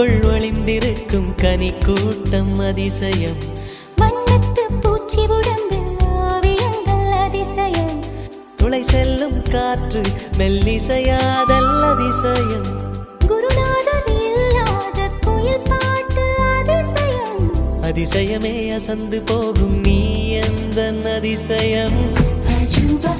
பூவுக்குள் ஒளிந்திருக்கும் கனி கூட்டம் அதிசயம். வண்ணத்து பூச்சி உடம்பில் ஓவியங்கள் அதிசயம். துளை செல்லும் காற்று மெல்லிசையாதல் அதிசயம். குருநாதர் இல்லாத குயில் பாட்டு அதிசயம். அதிசயமே அசந்து போகும் நீ எந்த அதிசயம். அஜூபா